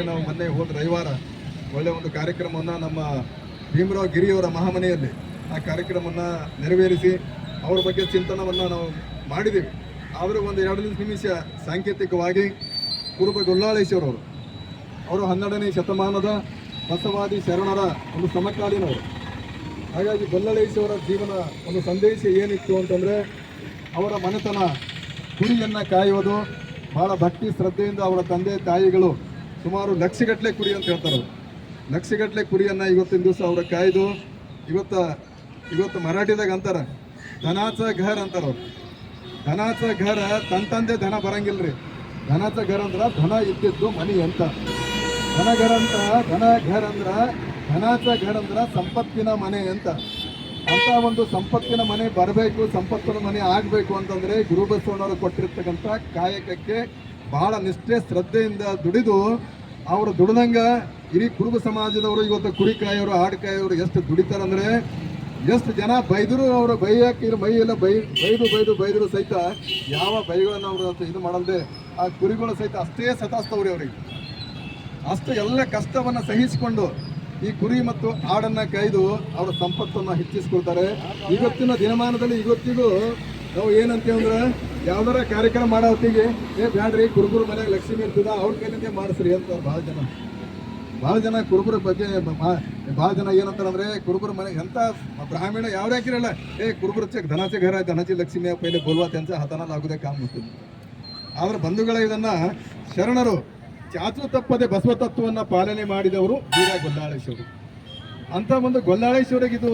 ನಾವು ಮೊನ್ನೆ ಹೋದ ರವಿವಾರ ಒಳ್ಳೆ ಒಂದು ಕಾರ್ಯಕ್ರಮವನ್ನು ನಮ್ಮ ಭೀಮರಾವ್ ಗಿರಿಯವರ ಮಹಾಮನೆಯಲ್ಲಿ ಆ ಕಾರ್ಯಕ್ರಮವನ್ನು ನೆರವೇರಿಸಿ ಅವರ ಬಗ್ಗೆ ಚಿಂತನವನ್ನು ನಾವು ಮಾಡಿದ್ದೀವಿ. ಆದರೂ ಒಂದು 2 ನಿಮಿಷ ಸಾಂಕೇತಿಕವಾಗಿ ಕುರುಬ ಗೊಲ್ಲಾಳೇಶ್ವರವರು ಅವರು 12ನೇ ಶತಮಾನದ ಬಸವಾದಿ ಶರಣರ ಒಂದು ಸಮಕಾಲೀನವರು. ಹಾಗಾಗಿ ಗೊಲ್ಲಾಳೇಶ್ವರ ಜೀವನ ಒಂದು ಸಂದೇಶ ಏನಿತ್ತು ಅಂತಂದರೆ ಅವರ ಮನೆತನ ಕುರಿಯನ್ನು ಕಾಯುವುದು ಭಾಳ ಭಕ್ತಿ ಶ್ರದ್ಧೆಯಿಂದ ಅವರ ತಂದೆ ತಾಯಿಗಳು ಸುಮಾರು ಲಕ್ಷಗಟ್ಟಲೆ ಕುರಿ ಅಂತ ಹೇಳ್ತಾರೆ. ಲಕ್ಷಗಟ್ಟಲೆ ಕುರಿಯನ್ನು ಇವತ್ತಿನ ದಿವಸ ಅವರ ಕಾಯ್ದು ಇವತ್ತು ಮರಾಠಿದಾಗ ಅಂತಾರೆ ಧನಾಚ ಘರ್ ಅಂತಾರವ್ರು. ಧನಾಚ ಘರ ತಂದೆ ಧನ ಬರಂಗಿಲ್ಲ ರೀ. ಧನಾಚ ಘರ್ ಅಂದ್ರೆ ಧನ ಇದ್ದಿದ್ದು ಮನಿ ಅಂತ. ಧನಘರ ಅಂತ ಘರ್ ಅಂದ್ರೆ ಧನಾಚ ಘರ್ ಅಂದ್ರೆ ಸಂಪತ್ತಿನ ಮನೆ ಅಂತ. ಅಂತ ಒಂದು ಸಂಪತ್ತಿನ ಮನೆ ಬರಬೇಕು, ಸಂಪತ್ತಿನ ಮನೆ ಆಗಬೇಕು ಅಂತಂದರೆ ಗುರುಬಸವಣ್ಣವರು ಕೊಟ್ಟಿರ್ತಕ್ಕಂಥ ಕಾಯಕಕ್ಕೆ ಬಹಳ ನಿಷ್ಠೆ ಶ್ರದ್ಧೆಯಿಂದ ದುಡಿದು ಅವರು ದುಡ್ದಂಗೆ ಇಡೀ ಕುರುಬ ಸಮಾಜದವರು ಇವತ್ತು ಕುರಿ ಕಾಯೋರು ಆಡು ಕಾಯೋರು ಎಷ್ಟು ದುಡಿತಾರಂದರೆ ಎಷ್ಟು ಜನ ಬೈದರು. ಅವರು ಬೈಯಕ್ಕೆ ಮೈಯೆಲ್ಲ ಬೈದರು ಸಹಿತ ಯಾವ ಬೈಗಳನ್ನು ಅವರು ಇದು ಮಾಡಲ್ದೆ ಆ ಕುರಿಗಳು ಸಹಿತ ಅಷ್ಟೇ ಸತಾಸ್ತವ್ರಿ ಅವರಿಗೆ. ಅಷ್ಟು ಎಲ್ಲ ಕಷ್ಟವನ್ನು ಸಹಿಸಿಕೊಂಡು ಈ ಕುರಿ ಮತ್ತು ಆಡನ್ನು ಕಾಯ್ದು ಅವರ ಸಂಪತ್ತನ್ನು ಹೆಚ್ಚಿಸ್ಕೊಳ್ತಾರೆ. ಇವತ್ತಿನ ದಿನಮಾನದಲ್ಲಿ ಇವತ್ತಿಗೂ ನಾವು ಏನಂತೀವಿ ಅಂದ್ರೆ ಯಾವ್ದಾರ ಕಾರ್ಯಕ್ರಮ ಮಾಡೋ ಹೊತ್ತಿಗೆ ಬ್ಯಾಡ್ರಿ ಕುರುಬರ ಮನೆಗೆ ಲಕ್ಷ್ಮಿ ಇರ್ತದ ಅವ್ರ ಕೈಲಿಂದ ಮಾಡಿಸ್ರಿ ಅಂತ ಭಾಳ ಜನ ಕುರುಬರ ಬಗ್ಗೆ ಭಾಳ ಜನ ಏನಂತಾರಂದ್ರೆ ಕುರುಬರ ಮನೆ ಎಂಥ ಬ್ರಾಹ್ಮಣ ಯಾವ್ದು ಹಾಕಿರಲ್ಲ ಕುರುಬರ ಧನಾಚೆ ಘರ ಧನಾಚಿ ಲಕ್ಷ್ಮಿ ಪೈಲೆ ಬೋಲ್ವಾ त्यांचा हाताना लागू काम होतं. ಆದ್ರೆ ಬಂಧುಗಳ ಇದನ್ನ ಶರಣರು ಚಾಚು ತಪ್ಪದೆ ಬಸವ ತತ್ವವನ್ನು ಪಾಲನೆ ಮಾಡಿದವರು ವೀರ ಗೊಲ್ಲಾಳೇಶ್ವರು. ಅಂತ ಒಂದು ಗೊಲ್ಲಾಳೇಶ್ವರಿಗೆ ಇದು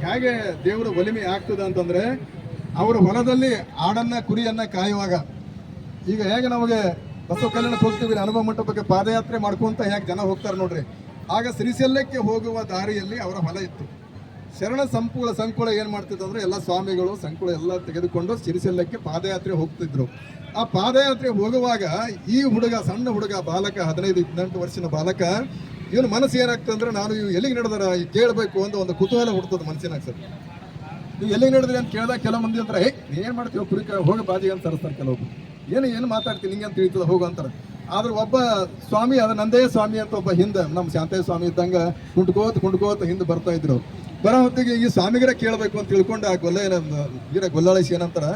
ಹೇಗೆ ದೇವರ ಒಲಿಮೆ ಆಗ್ತದೆ ಅಂತಂದ್ರೆ ಅವರ ಹೊಲದಲ್ಲಿ ಆಡನ್ನ ಕುರಿಯನ್ನ ಕಾಯುವಾಗ ಈಗ ಹೇಗೆ ನಮಗೆ ಬಸವ ಕಲ್ಯಾಣಕ್ಕೆ ಹೋಗ್ತೀವಿ ಅನುಭವ ಮಂಟಪಕ್ಕೆ ಪಾದಯಾತ್ರೆ ಮಾಡ್ಕೊಂತ ಹೇಗೆ ಜನ ಹೋಗ್ತಾರೆ ನೋಡ್ರಿ. ಆಗ ಶ್ರೀಶೈಲಕ್ಕೆ ಹೋಗುವ ದಾರಿಯಲ್ಲಿ ಅವರ ಹೊಲ ಇತ್ತು. ಶರಣ ಸಂಕುಳ ಏನು ಮಾಡ್ತಿದ್ರು ಅಂದ್ರೆ ಎಲ್ಲ ಸ್ವಾಮಿಗಳು ಸಂಕುಳ ಎಲ್ಲ ತೆಗೆದುಕೊಂಡು ಶ್ರೀಶೈಲಕ್ಕೆ ಪಾದಯಾತ್ರೆ ಹೋಗ್ತಿದ್ರು. ಆ ಪಾದಯಾತ್ರೆ ಹೋಗುವಾಗ ಈ ಹುಡುಗ ಸಣ್ಣ ಹುಡುಗ ಬಾಲಕ 15-18 ವರ್ಷದ ಬಾಲಕ ಇವನು ಮನಸ್ಸು ಏನಾಗ್ತದೆ ಅಂದ್ರೆ ನಾನು ಇವು ಎಲ್ಲಿಗೆ ನಡೆದಾರ ಕೇಳಬೇಕು ಅಂತ ಒಂದು ಕುತೂಹಲ ಹುಡ್ತದೆ ಮನಸ್ಸಿನಾಗ. ಸರ್ ನೀವು ಎಲ್ಲಿಗೆ ನಡೆದ್ರಿ ಅಂತ ಕೇಳಿದಾಗ ಕೆಲವು ಮಂದಿ ಅಂತಾರೆ ಏನು ಮಾಡ್ತೀವಿ ಕುರಿ ಹೋಗಿ ಬಾಜಿಗೆ ಅಂತ ತರಿಸ್ತಾರೆ. ಕೆಲವೊಬ್ರು ಏನು ಮಾತಾಡ್ತೀನಿ ನಿಂಗೆ ಅಂತ ತಿಳಿತದ ಹೋಗು ಅಂತಾರೆ. ಆದ್ರೆ ಒಬ್ಬ ಸ್ವಾಮಿ ಅದು ನಂದೇ ಸ್ವಾಮಿ ಅಂತ ಒಬ್ಬ ಹಿಂದೆ ನಮ್ಮ ಶಾಂತಯ್ಯ ಸ್ವಾಮಿ ಇದ್ದಂಗೆ ಕುಂಡ್ಕೋತ ಹಿಂದೆ ಬರ್ತಾ ಇದ್ರು. ಬರೋ ಹೊತ್ತಿಗೆ ಈ ಸ್ವಾಮಿಗರ ಕೇಳಬೇಕು ಅಂತ ತಿಳ್ಕೊಂಡು ಆ ವೀರ ಗೊಲ್ಲಾಳೇಶ್ ಏನಂತಾರೆ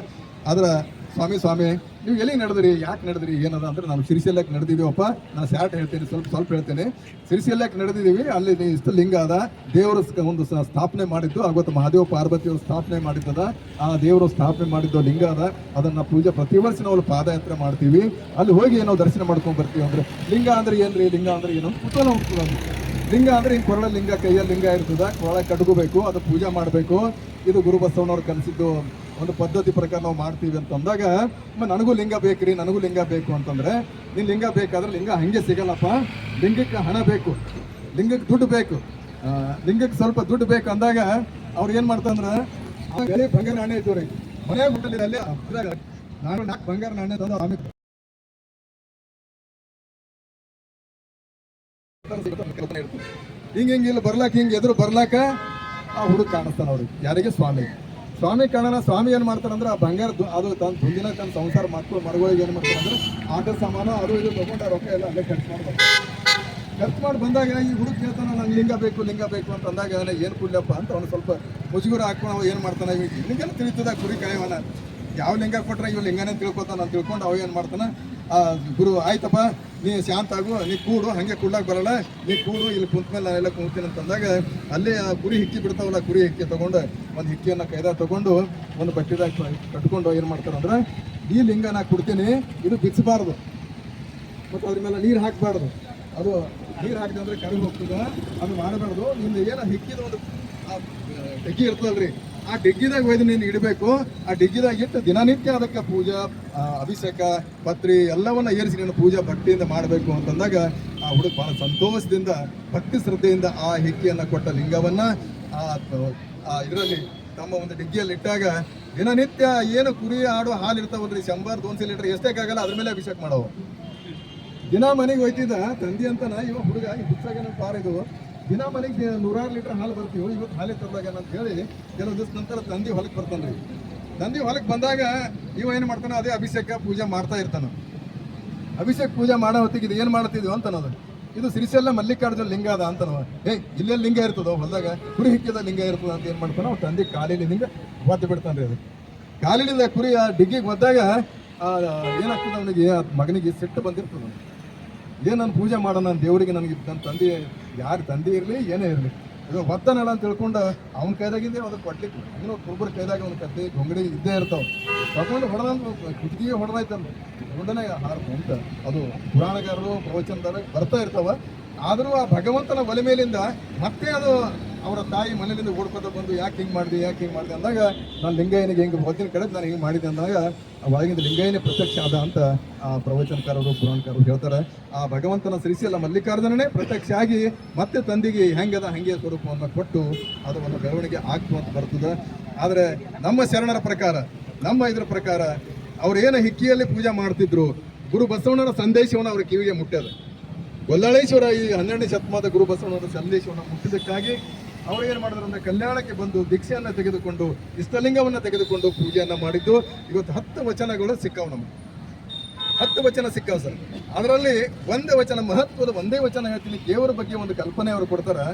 ಆದ್ರೆ ಸ್ವಾಮಿ ನೀವು ಎಲ್ಲಿಗೆ ನಡೆದ್ರಿ ಯಾಕೆ ನಡೆದ್ರಿ ಏನದ ಅಂದ್ರೆ ನಾವು ಶ್ರೀಶೈಲಕ್ಕೆ ನಡೆದಿದ್ದೀವಪ್ಪ. ನಾನು ಸ್ಯಾಟ್ ಹೇಳ್ತೀನಿ ಸ್ವಲ್ಪ ಹೇಳ್ತೇನೆ. ಶ್ರೀಶೈಲಕ್ಕೆ ನಡೆದಿದ್ದೀವಿ, ಅಲ್ಲಿ ಇಷ್ಟು ಲಿಂಗ ಅದ ದೇವರ ಒಂದು ಸ್ಥಾಪನೆ ಮಾಡಿದ್ದು ಆವತ್ತು ಮಹಾದೇವ ಪಾರ್ವತಿಯವರು ಸ್ಥಾಪನೆ ಮಾಡಿದ್ದದ. ಆ ದೇವರು ಸ್ಥಾಪನೆ ಮಾಡಿದ್ದು ಲಿಂಗ ಅದ, ಅದನ್ನ ಪೂಜೆ ಪ್ರತಿ ವರ್ಷ ನಾವು ಪಾದಯಾತ್ರೆ ಮಾಡ್ತೀವಿ. ಅಲ್ಲಿ ಹೋಗಿ ನಾವು ದರ್ಶನ ಮಾಡ್ಕೊಂಡು ಬರ್ತೀವಿ. ಅಂದ್ರೆ ಲಿಂಗ ಅಂದ್ರೆ ಏನ್ರಿ, ಲಿಂಗ ಅಂದ್ರೆ ಏನು ಕುತೂಹಲ ಹುಡ್ತದ. ಲಿಂಗ ಅಂದ್ರೆ ಹಿಂಗೆ ಕೊರಳ ಲಿಂಗ ಕೈಯಲ್ಲಿ ಲಿಂಗ ಇರ್ತದ, ಕೊರಳ ಕಟ್ಕೋಬೇಕು, ಅದು ಪೂಜೆ ಮಾಡಬೇಕು. ಇದು ಗುರು ಬಸವಣ್ಣವ್ರು ಕಲಿಸಿದ್ದು ಒಂದು ಪದ್ಧತಿ ಪ್ರಕಾರ ನಾವು ಮಾಡ್ತೀವಿ ಅಂತಂದಾಗ ನನಗೂ ಲಿಂಗ ಬೇಕ್ರಿ, ನನಗೂ ಲಿಂಗ ಬೇಕು ಅಂತಂದ್ರೆ ನೀನು ಲಿಂಗ ಬೇಕಾದ್ರೆ ಲಿಂಗ ಹಂಗೆ ಸಿಗಲ್ಲಪ್ಪ. ಲಿಂಗಕ್ಕೆ ಹಣ ಬೇಕು, ಲಿಂಗಕ್ಕೆ ದುಡ್ಡು ಬೇಕು, ಲಿಂಗಕ್ಕೆ ಸ್ವಲ್ಪ ದುಡ್ಡು ಬೇಕು ಅಂದಾಗ ಅವ್ರು ಏನು ಮಾಡ್ತಂದ್ರೆ ಬಂಗಾರ ನಾಣ್ಯ ಇತ್ತು ರೀ ಮನೆಯಾಗ ಹುಟ್ಟಲಿಲ್ಲ. ಅಲ್ಲಿ ನಾನು 4 ಬಂಗಾರ ನಾಣ್ಯ ತಂದು ಆಮೇಲೆ ಹಿಂಗೆ ಇಲ್ಲಿ ಬರ್ಲಾಕ ಹಿಂಗೆ ಎದುರು ಬರ್ಲಾಕ ಆ ಹುಡುಗ ಕಾಣಿಸ್ತಾನ ಅವ್ರಿಗೆ. ಯಾರಿಗೆ? ಸ್ವಾಮಿ ಕಾಣೋಣ. ಸ್ವಾಮಿ ಏನು ಮಾಡ್ತಾರಂದ್ರೆ ಆ ಬಂಗಾರ ಅದು ತನ್ನ ಮುಂದಿನ ತನ್ನ ಸಂಸಾರ ಮಕ್ಕಳು ಮರಗಳಿಗೆ ಏನು ಮಾಡ್ತಾರೆ ಅಂದ್ರೆ ಆಟ ಸಾಮಾನು ಅದು ಇದು ತೊಗೊಂಡು ರೊಕ್ಕ ಎಲ್ಲ ಅಲ್ಲೇ ಖರ್ಚು ಮಾಡಿ ಬಂದಾಗ ಈ ಹುಡುಗ ಹೇಳ್ತಾನೆ ನಂಗೆ ಲಿಂಗ ಬೇಕು ಅಂತ ಅಂದಾಗ ಏನು ಕುಡ್ಲಪ್ಪ ಅಂತ ಅವ್ನು ಸ್ವಲ್ಪ ಮುಜುಗುರ ಹಾಕೊಂಡು ಅವ ಏನು ಮಾಡ್ತಾನೆ ನಿಮಗೆಲ್ಲ ತಿಳಿತದ ಕುರಿ ಕಾಯವನ ಯಾವ ಲಿಂಗ ಕೊಟ್ರೆ ಇವ್ ಲಿಂಗನೇ ತಿಳ್ಕೊತಾನ ಅಂತ ತಿಳ್ಕೊಂಡು ಅವ ಏನು ಮಾಡ್ತಾನೆ ಗುರು ಆಯ್ತಪ್ಪ ನೀ ಶಾಂತ ಆಗು, ನೀ ಕೂಡು, ಹಂಗೆ ಕೂಡ್ಲಾಕ ಬರಲ್ಲ, ನೀ ಕೂಡು, ಇಲ್ಲಿ ಕುಂತ ಮೇಲೆ ನಾನೆಲ್ಲ ಕುಂತೀನಿ ಅಂತಂದಾಗ ಅಲ್ಲೇ ಆ ಕುರಿ ಹಿಕ್ಕಿ ಬಿಡ್ತಾವಲ್ಲ, ಕುರಿ ಹಿಕ್ಕಿ ತೊಗೊಂಡು ಒಂದು ಹಿಕ್ಕಿಯನ್ನು ಕೈದಾಗ ತೊಗೊಂಡು ಒಂದು ಬಟ್ಟೆದಾಗ ಕಟ್ಕೊಂಡು ಏನು ಮಾಡ್ತಾರಂದ್ರೆ ಈ ಲಿಂಗ ನಾ ಕೊಡ್ತೀನಿ, ಇದು ಬಿಚ್ಚಬಾರ್ದು ಮತ್ತು ಅದ್ರ ಮೇಲೆ ನೀರು ಹಾಕಬಾರ್ದು. ಅದು ನೀರು ಹಾಕಿದೆ ಅಂದರೆ ಕರಗಿ ಹೋಗ್ತದೆ, ಅದು ಮಾಡಬಾರ್ದು. ನಿಮ್ದು ಏನು ಹಿಕ್ಕಿದ ಒಂದು ಡೆಗ್ಗಿ ಇರ್ತದಲ್ರಿ, ಆ ಡೆಗ್ಗಿದಾಗ ಒಯ್ದು ನೀನು ಇಡಬೇಕು. ಆ ಡೆಗ್ಗಿದಾಗ ಇಟ್ಟು ದಿನನಿತ್ಯ ಅದಕ್ಕೆ ಪೂಜಾ ಅಭಿಷೇಕ ಪತ್ರಿ ಎಲ್ಲವನ್ನ ಏರಿಸಿ ನೀನು ಪೂಜಾ ಭಕ್ತಿಯಿಂದ ಮಾಡಬೇಕು ಅಂತಂದಾಗ ಆ ಹುಡುಗ ಭಾಳ ಸಂತೋಷದಿಂದ ಭಕ್ತಿ ಶ್ರದ್ಧೆಯಿಂದ ಆ ಹಿಕ್ಕಿಯನ್ನು ಕೊಟ್ಟ ಲಿಂಗವನ್ನು ಇದರಲ್ಲಿ ತಮ್ಮ ಒಂದು ಡಿಗ್ಗಿಯಲ್ಲಿ ಇಟ್ಟಾಗ ದಿನನಿತ್ಯ ಏನು ಕುರಿ ಆಡು ಹಾಲು ಇರ್ತಾವಲ್ರಿ 100-200 ಲೀಟರ್ ಎಷ್ಟೇಕಾಗಲ್ಲ ಅದ್ರ ಮೇಲೆ ಅಭಿಷೇಕ ಮಾಡವು. ದಿನ ಮನೆಗೆ ಹೋಯ್ತಿದ್ದ ತಂದೆ ಅಂತನ ಇವ ಹುಡುಗ ಹುಚ್ಚಾಗ ಪಾರಿದು ದಿನ ಮನೆಗೆ 100 ಲೀಟರ್ ಹಾಲು ಬರ್ತೀವಿ, ಇವತ್ತು ಹಾಲೇ ತರಲಾಗ ಅಂತ ಹೇಳಿ ಕೆಲವು ದಿವಸ ನಂತರ ತಂದೆ ಹೊಲಕ್ಕೆ ಬರ್ತಾನೆ ರೀ. ತಂದೆ ಹೊಲಕ್ಕೆ ಬಂದಾಗ ಇವ ಏನು ಮಾಡ್ತಾನೆ ಅದೇ ಅಭಿಷೇಕ ಪೂಜೆ ಮಾಡ್ತಾ ಇರ್ತಾನೆ. ಅಭಿಷೇಕ ಪೂಜೆ ಮಾಡೋ ಹೊತ್ತಿಗೆ ಇದು ಏನು ಮಾಡ್ತಿದ್ವಿ ಅಂತ ಅನ್ನೋದು ಇದು ಸಿರಿಸೆಲ್ಲ ಮಲ್ಲಿಕಾರ್ಜುನ ಲಿಂಗ ಅದ ಅಂತ ನಾವು ಇಲ್ಲೇ ಲಿಂಗ ಇರ್ತದೋ ಹೊಲದಾಗ ಕುರಿ ಹಿಕ್ಕಿದ ಲಿಂಗ ಇರ್ತದ ಅಂತ ಏನು ಮಾಡ್ತಾನೆ ಅವ್ರು ತಂದೆ ಕಾಲಿನ ಹಿಂಗೆ ಒದ್ದು ಬಿಡ್ತಾನೆ ರೀ ಅದು ಕಾಲಿನಿಂದ ಕುರಿ ಆ ಡಿಗ್ಗಿಗೆ ಒದ್ದಾಗ ಏನಾಗ್ತದೆ ಅವನಿಗೆ ಮಗನಿಗೆ ಸಿಟ್ಟು ಬಂದಿರ್ತದೆ ಏನು ನಾನು ಪೂಜೆ ಮಾಡೋಣ ನನ್ನ ದೇವರಿಗೆ ನನಗೆ ನನ್ನ ತಂದೆ ಯಾರು ತಂದೆ ಇರಲಿ ಏನೇ ಇರಲಿ ಇದು ಒದ್ದನಲ್ಲ ಅಂತ ತಿಳ್ಕೊಂಡು ಅವ್ನ ಕೈದಾಗಿಂದೇ ಅದಕ್ಕೆ ಕೊಡ್ಲಿಕ್ಕೆ ಅವನು ಒಬ್ಬರ ಕೈದಾಗ ಅವ್ನ ಕತ್ತಿ ಗೊಂಗಡಿ ಇದ್ದೇ ಇರ್ತಾವೆ ತಗೊಂಡು ಹೊಡೆದಂತ ಕುತ್ತಿಗೆ ಹೊಡೆದಾಯ್ತಲ್ಲ ಹೊಡೆನೇ ಹಾರ್ತು ಅಂತ ಅದು ಪುರಾಣಗಾರರು ಪ್ರವಚನದಾರ ಬರ್ತಾ ಇರ್ತಾವ ಆದರೂ ಆ ಭಗವಂತನ ಒಲೆ ಮೇಲಿಂದ ಮತ್ತೆ ಅದು ಅವರ ತಾಯಿ ಮನೆಯಿಂದ ಓಡ್ಕೊತ ಬಂದು ಯಾಕೆ ಹಿಂಗೆ ಮಾಡಿದೆ ಅಂದಾಗ ನಾನು ಲಿಂಗಯ್ಯನಿಗೆ ಹಿಂಗೆ ಹೋಗಿನ ಕಡೆ ನಾನು ಹಿಂಗೆ ಮಾಡಿದೆ ಅಂದಾಗ ಒಳಗಿಂದ ಲಿಂಗಯ್ಯನೇ ಪ್ರತ್ಯಕ್ಷ ಆದ ಅಂತ ಆ ಪ್ರವಚನಕಾರರು ಪುರಾಣಕಾರರು ಹೇಳ್ತಾರೆ ಆ ಭಗವಂತನ ಶ್ರೀಶೈಲ ಮಲ್ಲಿಕಾರ್ಜುನನೇ ಪ್ರತ್ಯಕ್ಷ ಆಗಿ ಮತ್ತೆ ತಂದೆಗೆ ಹೆಂಗದ ಹಂಗೆ ಸ್ವರೂಪವನ್ನು ಕೊಟ್ಟು ಅದು ಒಂದು ಬೆಳವಣಿಗೆ ಆಗ್ತು ಅಂತ ಬರ್ತದೆ ಆದರೆ ನಮ್ಮ ಶರಣರ ಪ್ರಕಾರ ನಮ್ಮ ಇದ್ರ ಪ್ರಕಾರ ಅವ್ರು ಏನು ಹಿಕ್ಕಿಯಲ್ಲಿ ಪೂಜೆ ಮಾಡ್ತಿದ್ರು ಗುರು ಬಸವಣ್ಣನ ಸಂದೇಶವನ್ನು ಅವ್ರ ಕಿವಿಗೆ ಮುಟ್ಟ್ಯದ ಗೊಲ್ಲಳೇಶ್ವರ ಈ 12ನೇ ಶತಮಾನದ ಗುರು ಬಸವಣ್ಣನ ಸಂದೇಶವನ್ನು ಮುಟ್ಟಿದ್ದಕ್ಕಾಗಿ ಅವ್ರು ಏನು ಮಾಡಿದ್ರು ಅಂದರೆ ಕಲ್ಯಾಣಕ್ಕೆ ಬಂದು ದೀಕ್ಷೆಯನ್ನು ತೆಗೆದುಕೊಂಡು ಇಷ್ಟಲಿಂಗವನ್ನು ತೆಗೆದುಕೊಂಡು ಪೂಜೆಯನ್ನು ಮಾಡಿದ್ದು ಇವತ್ತು 10 ವಚನಗಳು ಸಿಕ್ಕಾವು ನಮಗೆ 10 ವಚನ ಸಿಕ್ಕಾವು ಸರ್ ಅದರಲ್ಲಿ ಒಂದೇ ವಚನ ಮಹತ್ವದ ಒಂದೇ ವಚನ ಹೇಳ್ತೀನಿ ದೇವರ ಬಗ್ಗೆ ಒಂದು ಕಲ್ಪನೆ ಅವರು ಕೊಡ್ತಾರೆ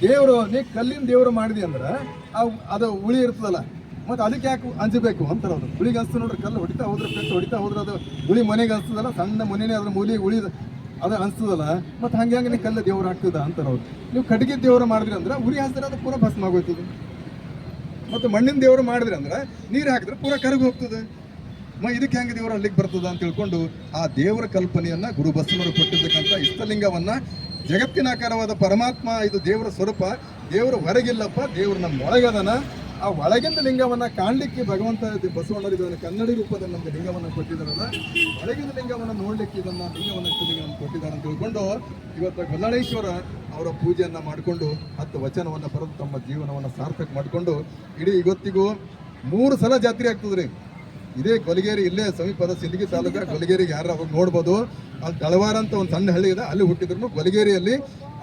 ದೇವರು ನೀ ಕಲ್ಲಿನ ದೇವರು ಮಾಡಿದಿ ಅಂದ್ರೆ ಅದು ಉಳಿ ಇರ್ತದಲ್ಲ ಮತ್ತು ಅದಕ್ಕೆ ಯಾಕೆ ಅಂಜಬೇಕು ಅಂತಾರೆ ಅವರು ಉಳಿಗೆ ಅನ್ಸ್ತದೆ ನೋಡ್ರಿ ಕಲ್ಲು ಹೊಡಿತಾ ಹೋದ್ರೆ ಪೆಟ್ಟು ಹೊಡಿತಾ ಹೋದ್ರೆ ಅದು ಉಳಿ ಮನೆಗೆ ಅನ್ಸ್ತದಲ್ಲ ಸಣ್ಣ ಮನೆಯೇ ಅದ್ರ ಮೂಲಿಗೆ ಉಳಿದ ಅದು ಅನ್ಸ್ತದಲ್ಲ ಮತ್ತು ಹಂಗೆ ನೀವು ಕಲ್ಲು ದೇವ್ರು ಆಗ್ತದ ಅಂತಾರೆ ಅವ್ರು ನೀವು ಕಟ್ಟಿಗೆ ದೇವರು ಮಾಡಿದ್ರಿ ಅಂದ್ರೆ ಉರಿ ಹಾಕಿದ್ರೆ ಅದು ಪೂರ ಭಸ್ಮ ಆಗೋಯ್ತದೆ ಮತ್ತು ಮಣ್ಣಿನ ದೇವರು ಮಾಡಿದ್ರಿ ಅಂದ್ರೆ ನೀರು ಹಾಕಿದ್ರೆ ಪೂರ ಕರಗಿ ಹೋಗ್ತದೆ ಇದಕ್ಕೆ ಹೆಂಗೆ ದೇವರು ಅಲ್ಲಿಗೆ ಬರ್ತದ ಅಂತ ತಿಳ್ಕೊಂಡು ಆ ದೇವರ ಕಲ್ಪನೆಯನ್ನ ಗುರು ಬಸವಣ್ಣರು ಕೊಟ್ಟಿರ್ತಕ್ಕಂಥ ಇಷ್ಟಲಿಂಗವನ್ನ ಜಗತ್ತಿನ ಆಕಾರವಾದ ಪರಮಾತ್ಮ ಇದು ದೇವರ ಸ್ವರೂಪ ದೇವರು ಹೊರಗಿಲ್ಲಪ್ಪ ದೇವರು ನಮ್ಮ ಒಳಗದನ ಆ ಒಳಗಿಂದ ಲಿಂಗವನ್ನ ಕಾಣಲಿಕ್ಕೆ ಭಗವಂತ ಬಸವಣ್ಣರು ಇದನ್ನು ಕನ್ನಡಿ ರೂಪದಲ್ಲಿ ನಮಗೆ ಲಿಂಗವನ್ನು ಕೊಟ್ಟಿದ್ದಾರಲ್ಲ ಒಳಗಿನ ಲಿಂಗವನ್ನು ನೋಡ್ಲಿಕ್ಕೆ ಇದನ್ನ ಲಿಂಗವನ್ನು ಕೊಟ್ಟಿದ್ದಾರೆ ಅಂತ ತಿಳ್ಕೊಂಡು ಇವತ್ತು ಗೊಲ್ಲಳೇಶ್ವರ ಅವರ ಪೂಜೆಯನ್ನ ಮಾಡಿಕೊಂಡು 10 ವಚನವನ್ನು ಬರೆದು ತಮ್ಮ ಜೀವನವನ್ನು ಸಾರ್ಥಕ ಮಾಡಿಕೊಂಡು ಇಡೀ ಇವತ್ತಿಗೂ 3 ಸಲ ಜಾತ್ರೆ ಆಗ್ತದ್ರಿ ಇದೇ ಗೊಲಗೇರಿ ಇಲ್ಲೇ ಸಮೀಪದ ಸಿಂದಗಿ ತಾಲೂಕು ಗೊಲಗೇರಿಗೆ ಯಾರು ಅವಾಗ ನೋಡ್ಬೋದು ಅಲ್ಲಿ ದಳವಾರ ಅಂತ ಒಂದು ಸಣ್ಣ ಹಳ್ಳಿ ಇದೆ ಅಲ್ಲಿ ಹುಟ್ಟಿದ್ರು ಗೊಲಗೇರಿಯಲ್ಲಿ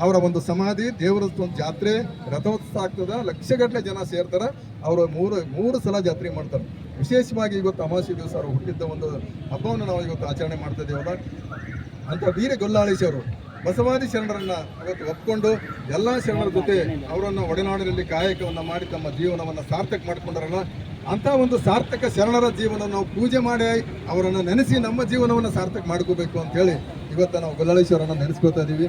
ಅವರ ಒಂದು ಸಮಾಧಿ ದೇವರ ಒಂದು ಜಾತ್ರೆ ರಥೋತ್ಸವ ಆಗ್ತದ ಲಕ್ಷಗಟ್ಟಲೆ ಜನ ಸೇರ್ತಾರೆ ಅವರು ಮೂರು ಸಲ ಜಾತ್ರೆ ಮಾಡ್ತಾರೆ ವಿಶೇಷವಾಗಿ ಇವತ್ತು ಅಮಾವಾಸ್ಯೆ ದಿವಸ ಅವರು ಹುಟ್ಟಿದ್ದ ಒಂದು ಹಬ್ಬವನ್ನು ನಾವು ಇವತ್ತು ಆಚರಣೆ ಮಾಡ್ತಾ ಇದ್ದೇವಲ್ಲ ಅಂತ ವೀರ ಗೊಲ್ಲಾಳೇಶವರು ಬಸವಾದಿ ಶರಣರನ್ನ ಇವತ್ತು ಒಪ್ಕೊಂಡು ಎಲ್ಲ ಶರಣರ ಜೊತೆ ಅವರನ್ನು ಒಡನಾಡಿನಲ್ಲಿ ಕಾಯಕವನ್ನು ಮಾಡಿ ತಮ್ಮ ಜೀವನವನ್ನು ಸಾರ್ಥಕ ಮಾಡ್ಕೊಂಡಾರಲ್ಲ ಅಂತ ಒಂದು ಸಾರ್ಥಕ ಶರಣರ ಜೀವನ ನಾವು ಪೂಜೆ ಮಾಡಿ ಅವರನ್ನು ನೆನೆಸಿ ನಮ್ಮ ಜೀವನವನ್ನು ಸಾರ್ಥಕ ಮಾಡ್ಕೋಬೇಕು ಅಂತ ಹೇಳಿ ಇವತ್ತು ನಾವು ಗೊಲ್ಲಾಳೇಶ್ವರನ್ನ ನೆನೆಸ್ಕೊತಾ ಇದ್ದೀವಿ.